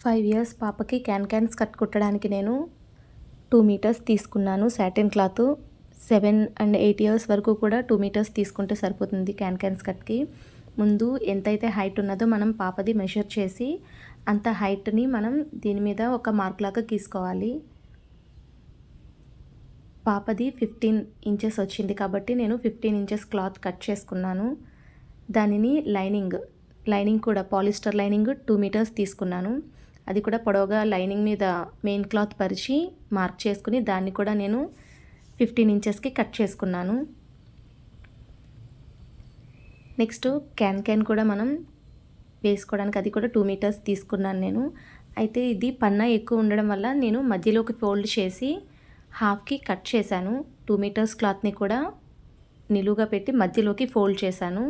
5 years పాపకి can skirt కుట్టడానికి నేను 2 metres తీసుకున్నాను. సాటిన్ క్లాత్ 7 and 8 ఇయర్స్ వరకు కూడా 2 మీటర్స్ తీసుకుంటే సరిపోతుంది. క్యాన్ స్కర్ట్కి ముందు ఎంతైతే హైట్ ఉన్నదో మనం పాపది మెజర్ చేసి అంత హైట్ని మనం దీని మీద ఒక మార్క్ లాగా గీసుకోవాలి. పాపది 15 ఇంచెస్ వచ్చింది కాబట్టి నేను 15 ఇంచెస్ క్లాత్ కట్ చేసుకున్నాను. దానిని లైనింగ్ కూడా పాలిస్టర్ లైనింగ్ 2 మీటర్స్ తీసుకున్నాను. అది కూడా పొడవుగా లైనింగ్ మీద మెయిన్ క్లాత్ పరిచి మార్క్ చేసుకుని దాన్ని కూడా నేను 15 ఇంచెస్కి కట్ చేసుకున్నాను. నెక్స్ట్ క్యాన్ కూడా మనం వేసుకోవడానికి అది కూడా 2 మీటర్స్ తీసుకున్నాను నేను. అయితే ఇది పన్నా ఎక్కువ ఉండడం వల్ల నేను మధ్యలోకి ఫోల్డ్ చేసి హాఫ్కి కట్ చేశాను. 2 మీటర్స్ క్లాత్ని కూడా నిలువుగా పెట్టి మధ్యలోకి ఫోల్డ్ చేశాను.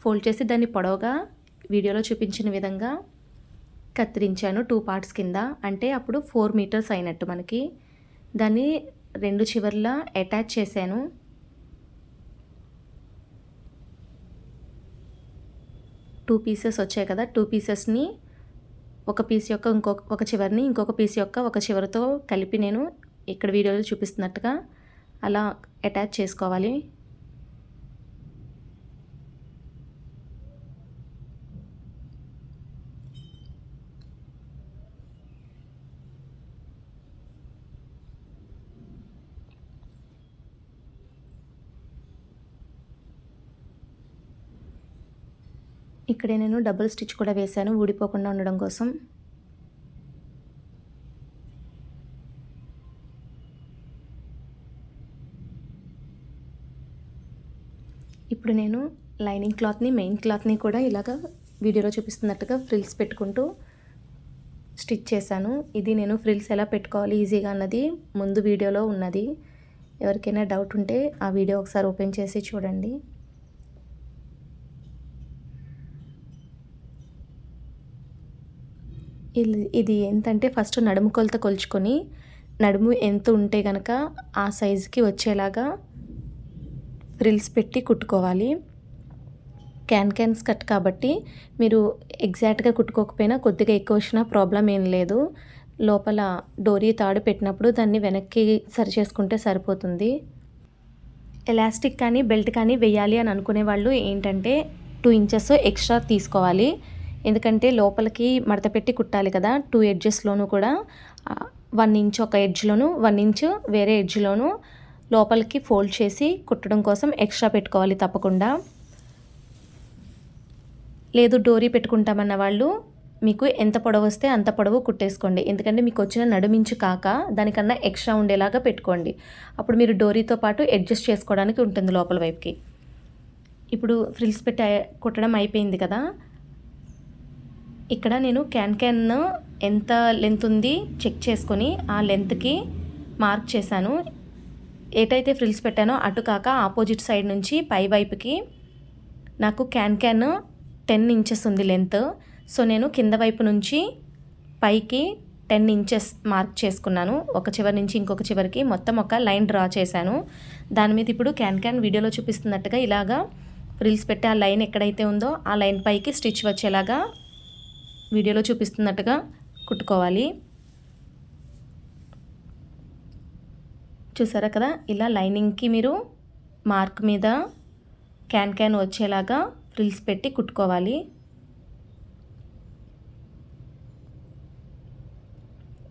ఫోల్డ్ చేసి దాన్ని పొడవుగా వీడియోలో చూపించిన విధంగా కత్తిరించాను 2 పార్ట్స్ కింద. అంటే అప్పుడు 4 మీటర్స్ అయినట్టు మనకి. దాన్ని 2 చివర్లా అటాచ్ చేశాను. టూ పీసెస్ వచ్చాయి కదా, 2 పీసెస్ని ఒక పీస్ యొక్క ఒక చివరిని ఇంకొక పీస్ యొక్క ఒక చివరితో కలిపి నేను ఇక్కడ వీడియోలో చూపిస్తున్నట్టుగా అలా అటాచ్ చేసుకోవాలి. ఇక్కడే నేను డబుల్ స్టిచ్ కూడా వేశాను ఊడిపోకుండా ఉండడం కోసం. ఇప్పుడు నేను లైనింగ్ క్లాత్ని మెయిన్ క్లాత్ని కూడా ఇలాగా వీడియోలో చూపిస్తున్నట్టుగా ఫ్రిల్స్ పెట్టుకుంటూ స్టిచ్ చేశాను. ఇది నేను ఫ్రిల్స్ ఎలా పెట్టుకోవాలి ఈజీగా అన్నది ముందు వీడియోలో ఉన్నది. ఎవరికైనా డౌట్ ఉంటే ఆ వీడియో ఒకసారి ఓపెన్ చేసి చూడండి. ఇది ఎంతంటే ఫస్ట్ నడుము కొలత కొలుచుకొని నడుము ఎంత ఉంటే కనుక ఆ సైజుకి వచ్చేలాగా ఫ్రిల్స్ పెట్టి కుట్టుకోవాలి. క్యాన్ స్కర్ట్ కాబట్టి మీరు ఎగ్జాక్ట్గా కుట్టుకోకపోయినా కొద్దిగా ఎక్కువ వచ్చినా ప్రాబ్లం ఏం లేదు. లోపల డోరీ తాడు పెట్టినప్పుడు దాన్ని వెనక్కి సరి చేసుకుంటే సరిపోతుంది. ఎలాస్టిక్ కానీ బెల్ట్ కానీ వేయాలి అని అనుకునే వాళ్ళు ఏంటంటే 2 ఇంచెస్ ఎక్స్ట్రా తీసుకోవాలి. ఎందుకంటే లోపలికి మడత పెట్టి కుట్టాలి కదా. 2 ఎడ్జెస్లోనూ కూడా 1 ఇంచ్ ఒక ఎడ్జ్లోను 1 ఇంచ్ వేరే ఎడ్జ్లోను లోపలికి ఫోల్డ్ చేసి కుట్టడం కోసం ఎక్స్ట్రా పెట్టుకోవాలి తప్పకుండా. లేదు డోరీ పెట్టుకుంటామన్న వాళ్ళు మీకు ఎంత పొడవు వస్తే అంత పొడవు కుట్టేసుకోండి. ఎందుకంటే మీకు వచ్చిన నడుమించు కాక దానికన్నా ఎక్స్ట్రా ఉండేలాగా పెట్టుకోండి. అప్పుడు మీరు డోరీతో పాటు అడ్జస్ట్ చేసుకోవడానికి ఉంటుంది లోపల వైపుకి. ఇప్పుడు ఫ్రిల్స్ పెట్టి కుట్టడం అయిపోయింది కదా. ఇక్కడ నేను క్యాన్ ఎంత లెంత్ ఉంది చెక్ చేసుకొని ఆ లెంత్కి మార్క్ చేశాను. ఏటైతే ఫ్రిల్స్ పెట్టానో అటు కాక ఆపోజిట్ సైడ్ నుంచి పై వైపుకి నాకు క్యాన్ 10 ఇంచెస్ ఉంది లెంత్. సో నేను కింద వైపు నుంచి పైకి 10 ఇంచెస్ మార్క్ చేసుకున్నాను. ఒక చివరి నుంచి ఇంకొక చివరికి మొత్తం ఒక లైన్ డ్రా చేశాను. దాని మీద ఇప్పుడు క్యాన్ వీడియోలో చూపిస్తున్నట్టుగా ఇలాగా ఫ్రిల్స్ పెట్టి ఆ లైన్ ఎక్కడైతే ఉందో ఆ లైన్ పైకి స్టిచ్ వచ్చేలాగా వీడియోలో చూపిస్తున్నట్టుగా కుట్టుకోవాలి. చూసారా కదా, ఇలా లైనింగ్కి మీరు మార్క్ మీద క్యాన్ వచ్చేలాగా ఫ్రిల్స్ పెట్టి కుట్టుకోవాలి.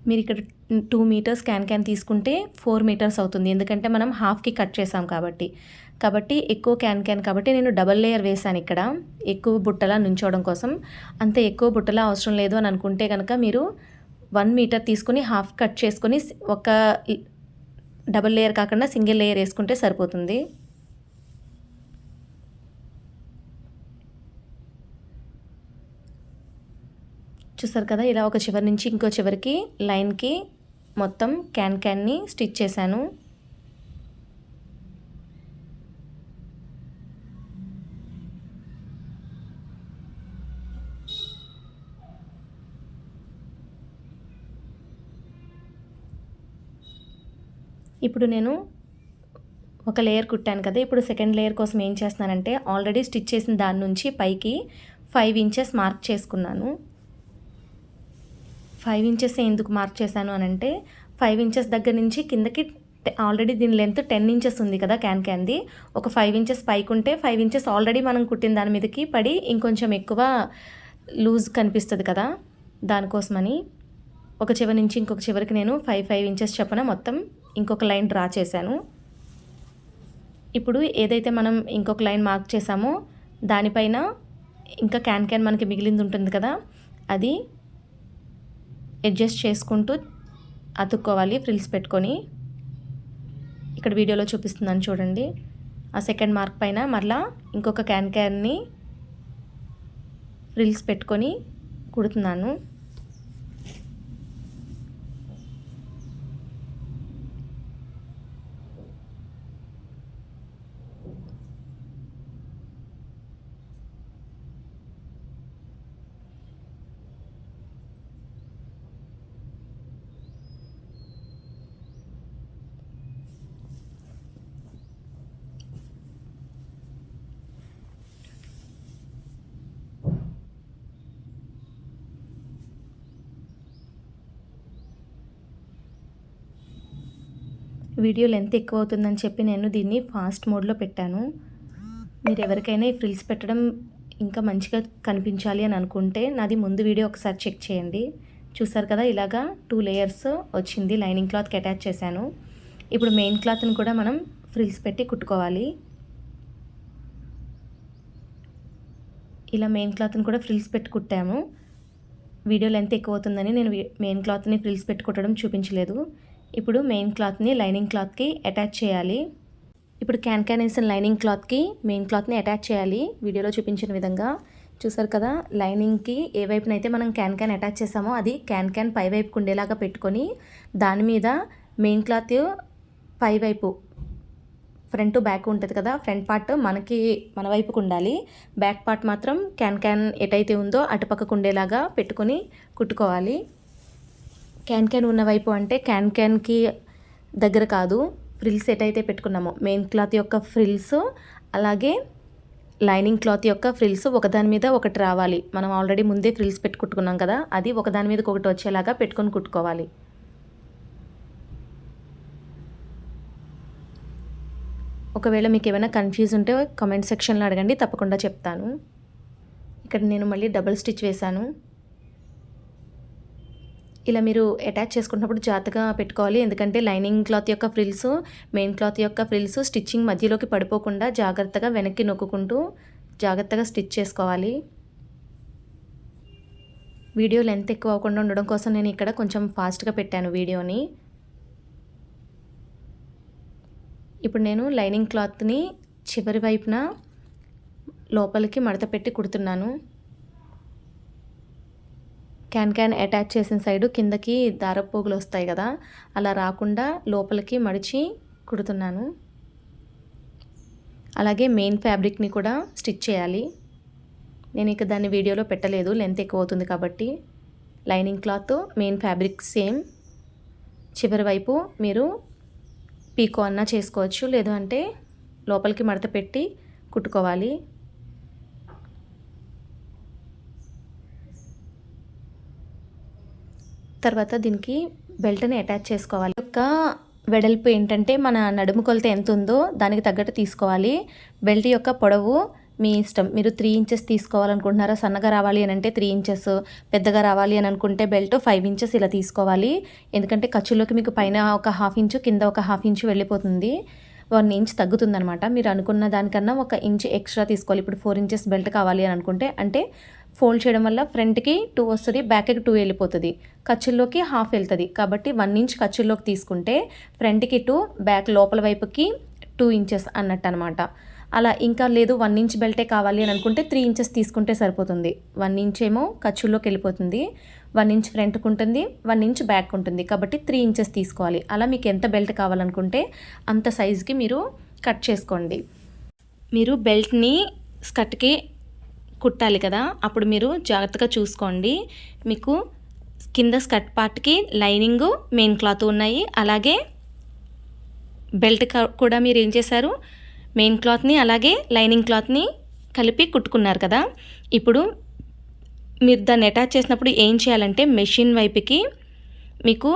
మీరు ఇక్కడ 2 మీటర్స్ క్యాన్ తీసుకుంటే 4 మీటర్స్ అవుతుంది. ఎందుకంటే మనం హాఫ్కి కట్ చేసాం కాబట్టి ఎక్కువ క్యాన్ కాబట్టి నేను డబల్ లేయర్ వేసాను. ఇక్కడ ఎక్కువ బుట్టలా నుంచోవడం కోసం. అంత ఎక్కువ బుట్టలా అవసరం లేదు అని అనుకుంటే కనుక మీరు 1 మీటర్ తీసుకొని హాఫ్ కట్ చేసుకొని ఒక డబల్ లేయర్ కాకుండా సింగిల్ లేయర్ వేసుకుంటే సరిపోతుంది. చూసారు కదా, ఇలా ఒక చివరి నుంచి ఇంకో చివరికి లైన్కి మొత్తం క్యాన్ని స్టిచ్ చేశాను. ఇప్పుడు నేను ఒక లేయర్ కుట్టాను కదా. ఇప్పుడు సెకండ్ లేయర్ కోసం ఏం చేస్తున్నానంటే ఆల్రెడీ స్టిచ్ చేసిన దాని నుంచి పైకి 5 ఇంచెస్ మార్క్ చేసుకున్నాను. 5 ఇంచెస్ ఎందుకు మార్క్ చేశాను అని అంటే 5 ఇంచెస్ దగ్గర నుంచి కిందకి ఆల్రెడీ దీని లెంత్ 10 ఇంచెస్ ఉంది కదా క్యాన్ది. ఒక 5 ఇంచెస్ పైకి ఉంటే 5 ఇంచెస్ ఆల్రెడీ మనం కుట్టిన దాని మీదకి పడి ఇంకొంచెం ఎక్కువ లూజ్ కనిపిస్తుంది కదా, దానికోసమని ఒక చివరి నుంచి ఇంకొక చివరికి నేను 5 ఇంచెస్ చొప్పున మొత్తం ఇంకొక లైన్ డ్రా చేశాను. ఇప్పుడు ఏదైతే మనం ఇంకొక లైన్ మార్క్ చేసామో దానిపైన ఇంకా క్యాన్ మనకి మిగిలింది ఉంటుంది కదా, అది అడ్జస్ట్ చేసుకుంటూ అతుక్కోవాలి ఫ్రిల్స్ పెట్టుకొని. ఇక్కడ వీడియోలో చూపిస్తున్నాను చూడండి. ఆ సెకండ్ మార్క్ పైన మరలా ఇంకొక క్యాన్ని ఫ్రిల్స్ పెట్టుకొని కుడుతున్నాను. వీడియో లెంత్ ఎక్కువ అవుతుందని చెప్పి నేను దీన్ని ఫాస్ట్ మోడ్లో పెట్టాను. మీరు ఎవరికైనా ఈ ఫ్రిల్స్ పెట్టడం ఇంకా మంచిగా కనిపించాలి అని అనుకుంటే నాది ముందు వీడియో ఒకసారి చెక్ చేయండి. చూసారు కదా, ఇలాగా 2 లేయర్స్ వచ్చింది. లైనింగ్ క్లాత్కి అటాచ్ చేశాను. ఇప్పుడు మెయిన్ క్లాత్ని కూడా మనం ఫ్రిల్స్ పెట్టి కుట్టుకోవాలి. ఇలా మెయిన్ క్లాత్ని కూడా ఫ్రిల్స్ పెట్టి కుట్టాము. వీడియో లెంత్ ఎక్కువ అవుతుందని నేను మెయిన్ క్లాత్ని ఫ్రిల్స్ పెట్టి కుట్టడం చూపించలేదు. ఇప్పుడు మెయిన్ క్లాత్ని లైనింగ్ క్లాత్కి అటాచ్ చేయాలి. ఇప్పుడు క్యాన్ వేసిన లైనింగ్ క్లాత్కి మెయిన్ క్లాత్ని అటాచ్ చేయాలి వీడియోలో చూపించిన విధంగా. చూసారు కదా, లైనింగ్కి ఏ వైపునైతే మనం క్యాన్ అటాచ్ చేసామో అది క్యాన్ పై వైపుకు ఉండేలాగా పెట్టుకొని దాని మీద మెయిన్ క్లాత్ పై వైపు ఫ్రంట్ బ్యాక్ ఉంటుంది కదా, ఫ్రంట్ పార్ట్ మన వైపుకు ఉండాలి. బ్యాక్ పార్ట్ మాత్రం క్యాన్ ఎటైతే ఉందో అటుపక్కకు ఉండేలాగా పెట్టుకొని కుట్టుకోవాలి. క్యాన్ ఉన్న వైపు అంటే క్యాన్కి దగ్గర కాదు, ఫ్రిల్స్ ఎటైతే పెట్టుకున్నామో మెయిన్ క్లాత్ యొక్క ఫ్రిల్స్ అలాగే లైనింగ్ క్లాత్ యొక్క ఫ్రిల్స్ ఒకదాని మీద ఒకటి రావాలి. మనం ఆల్రెడీ ముందే ఫ్రిల్స్ పెట్టి కుట్టుకున్నాం కదా, అది ఒకదాని మీద ఒకటి వచ్చేలాగా పెట్టుకొని కుట్టుకోవాలి. ఒకవేళ మీకు ఏమైనా కన్ఫ్యూజ్ ఉంటే కామెంట్ సెక్షన్లో అడగండి, తప్పకుండా చెప్తాను. ఇక్కడ నేను మళ్ళీ డబుల్ స్టిచ్ వేశాను. ఇలా మీరు అటాచ్ చేసుకున్నప్పుడు జాగ్రత్తగా పెట్టుకోవాలి. ఎందుకంటే లైనింగ్ క్లాత్ యొక్క ఫ్రిల్స్ మెయిన్ క్లాత్ యొక్క ఫ్రిల్స్ స్టిచ్చింగ్ మధ్యలోకి పడిపోకుండా జాగ్రత్తగా వెనక్కి నొక్కుంటూ జాగ్రత్తగా స్టిచ్ చేసుకోవాలి. వీడియో లెంత్ ఎక్కువ అవ్వకుండా ఉండడం కోసం నేను ఇక్కడ కొంచెం ఫాస్ట్గా పెట్టాను వీడియోని. ఇప్పుడు నేను లైనింగ్ క్లాత్ని చివరి వైపున లోపలికి మడత పెట్టి కుడుతున్నాను. క్యాన్ అటాచ్ చేసిన సైడు కిందకి దారపోగులు వస్తాయి కదా, అలా రాకుండా లోపలికి మడిచి కుడుతున్నాను. అలాగే మెయిన్ ఫ్యాబ్రిక్ని కూడా స్టిచ్ చేయాలి. నేను ఇక దాన్ని వీడియోలో పెట్టలేదు, లెంత్ ఎక్కువ అవుతుంది కాబట్టి. Lining cloth main fabric same. చివరి వైపు మీరు పీకో అన్నా చేసుకోవచ్చు, లేదు అంటే లోపలికి మడత పెట్టి కుట్టుకోవాలి. తర్వాత దీనికి బెల్ట్ని అటాచ్ చేసుకోవాలి. యొక్క వెడల్పు ఏంటంటే మన నడుము కొలత ఎంత ఉందో దానికి తగ్గట్టు తీసుకోవాలి. బెల్ట్ యొక్క పొడవు మీ ఇష్టం. మీరు 3 ఇంచెస్ తీసుకోవాలనుకుంటున్నారా, సన్నగా రావాలి అని అంటే 3 ఇంచెస్, పెద్దగా రావాలి అని అనుకుంటే బెల్ట్ 5 ఇంచెస్ ఇలా తీసుకోవాలి. ఎందుకంటే ఖర్చులోకి మీకు పైన ఒక 1/2 ఇంచు కింద ఒక 1/2 ఇంచు వెళ్ళిపోతుంది, 1 ఇంచ్ తగ్గుతుందనమాట. మీరు అనుకున్న దానికన్నా 1 ఇంచ్ ఎక్స్ట్రా తీసుకోవాలి. ఇప్పుడు 4 ఇంచెస్ బెల్ట్ కావాలి అని అనుకుంటే అంటే ఫోల్డ్ చేయడం వల్ల ఫ్రంట్కి 2 వస్తుంది, బ్యాక్కి 2 వెళ్ళిపోతుంది, ఖర్చుల్లోకి 1/2 వెళ్తుంది. కాబట్టి 1 ఇంచ్ ఖర్చుల్లోకి తీసుకుంటే ఫ్రంట్కి 2, బ్యాక్ లోపల వైపుకి 2 ఇంచెస్ అన్నట్టు అనమాట. అలా ఇంకా లేదు 1 ఇంచ్ బెల్టే కావాలి అని అనుకుంటే 3 ఇంచెస్ తీసుకుంటే సరిపోతుంది. 1 ఇంచ్ ఏమో ఖర్చుల్లోకి వెళ్ళిపోతుంది, 1 ఇంచ్ ఫ్రంట్కి ఉంటుంది, 1 ఇంచ్ బ్యాక్ ఉంటుంది. కాబట్టి 3 ఇంచెస్ తీసుకోవాలి. అలా మీకు ఎంత బెల్ట్ కావాలనుకుంటే అంత సైజుకి మీరు కట్ చేసుకోండి. మీరు బెల్ట్ని స్కర్ట్కి కుట్టాలి కదా, అప్పుడు మీరు జాగ్రత్తగా చూసుకోండి. మీకు కింద స్కర్ట్ పార్ట్కి లైనింగ్ మెయిన్ క్లాత్ ఉన్నాయి, అలాగే బెల్ట్ కూడా మీరు ఏం చేశారు, మెయిన్ క్లాత్ని అలాగే లైనింగ్ క్లాత్ని కలిపి కుట్టుకున్నారు కదా. ఇప్పుడు మీరు దాన్ని అటాచ్ చేసినప్పుడు ఏం చేయాలంటే మెషిన్ వైపుకి మీకు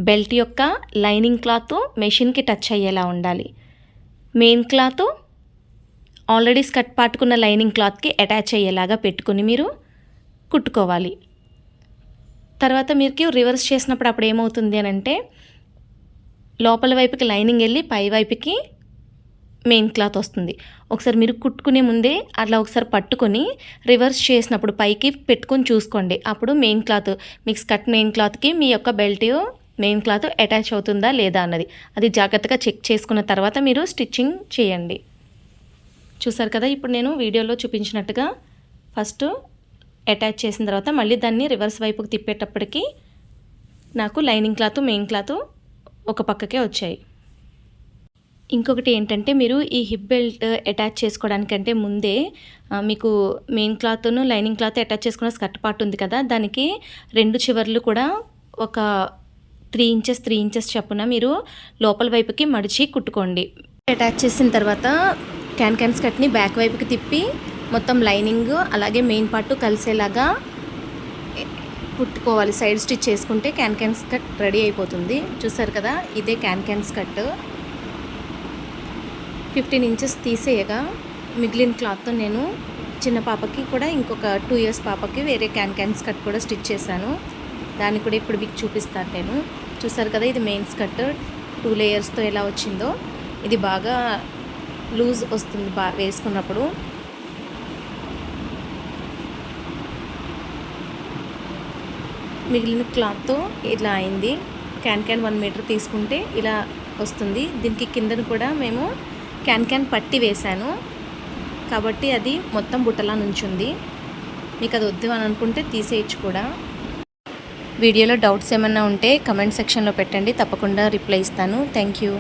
బెల్ట్ యొక్క లైనింగ్ క్లాత్ మెషిన్కి టచ్ అయ్యేలా ఉండాలి. మెయిన్ క్లాత్ ఆల్రెడీ స్కర్ట్ పాటుకున్న లైనింగ్ క్లాత్కి అటాచ్ అయ్యేలాగా పెట్టుకుని మీరు కుట్టుకోవాలి. తర్వాత మీకు రివర్స్ చేసినప్పుడు అప్పుడు ఏమవుతుంది అని అంటే లోపల వైపుకి లైనింగ్ వెళ్ళి పై వైపుకి మెయిన్ క్లాత్ వస్తుంది. ఒకసారి మీరు కుట్టుకునే ముందే అట్లా ఒకసారి పట్టుకొని రివర్స్ చేసినప్పుడు పైకి పెట్టుకొని చూసుకోండి. అప్పుడు మెయిన్ క్లాత్ మీకు స్కర్ట్ మెయిన్ క్లాత్కి మీ యొక్క బెల్ట్ మెయిన్ క్లాత్ అటాచ్ అవుతుందా లేదా అన్నది అది జాగ్రత్తగా చెక్ చేసుకున్న తర్వాత మీరు స్టిచ్చింగ్ చేయండి. చూసారు కదా, ఇప్పుడు నేను వీడియోలో చూపించినట్టుగా ఫస్ట్ అటాచ్ చేసిన తర్వాత మళ్ళీ దాన్ని రివర్స్ వైపుకి తిప్పేటప్పటికి నాకు లైనింగ్ క్లాత్ మెయిన్ క్లాత్ ఒక పక్కకే వచ్చాయి. ఇంకొకటి ఏంటంటే మీరు ఈ హిప్ బెల్ట్ అటాచ్ చేసుకోవడానికంటే ముందే మీకు మెయిన్ క్లాత్ను లైనింగ్ క్లాత్ అటాచ్ చేసుకున్న స్కర్ట్ పార్ట్ ఉంది కదా, దానికి 2 చివర్లు కూడా ఒక 3 ఇంచెస్ చొప్పున మీరు లోపల వైపుకి మడిచి కుట్టుకోండి. అటాచ్ చేసిన తర్వాత క్యాన్ స్కర్ట్ని బ్యాక్ వైపుకి తిప్పి మొత్తం లైనింగ్ అలాగే మెయిన్ పార్ట్ కలిసేలాగా కుట్టుకోవాలి. సైడ్ స్టిచ్ చేసుకుంటే క్యాన్ స్కర్ట్ రెడీ అయిపోతుంది. చూసారు కదా, ఇదే క్యాన్ స్కర్ట్. 15 ఇంచెస్ తీసేయగా మిగిలిన క్లాత్తో నేను చిన్న పాపకి కూడా ఇంకొక 2 ఇయర్స్ పాపకి వేరే క్యాన్ స్కర్ట్ కూడా స్టిచ్ చేశాను. దాన్ని కూడా ఇప్పుడు మీకు చూపిస్తాను నేను. చూసారు కదా, ఇది మెయిన్ స్కర్ట్ 2 లేయర్స్తో ఎలా వచ్చిందో. ఇది బాగా లూజ్ వస్తుంది వేసుకున్నప్పుడు. మిగిలిన క్లాత్తో ఇలా అయింది. క్యాన్ 1 మీటర్ తీసుకుంటే ఇలా వస్తుంది. దీనికి కిందను కూడా మేము క్యాన్ పట్టి వేశాను కాబట్టి అది మొత్తం బుట్టలా నుంచుంది. మీకు అది వద్దు అని అనుకుంటే తీసేయచ్చు కూడా. వీడియోలో డౌట్స్ ఏమన్నా ఉంటే కమెంట్ సెక్షన్లో పెట్టండి, తప్పకుండా రిప్లై ఇస్తాను. Thank you.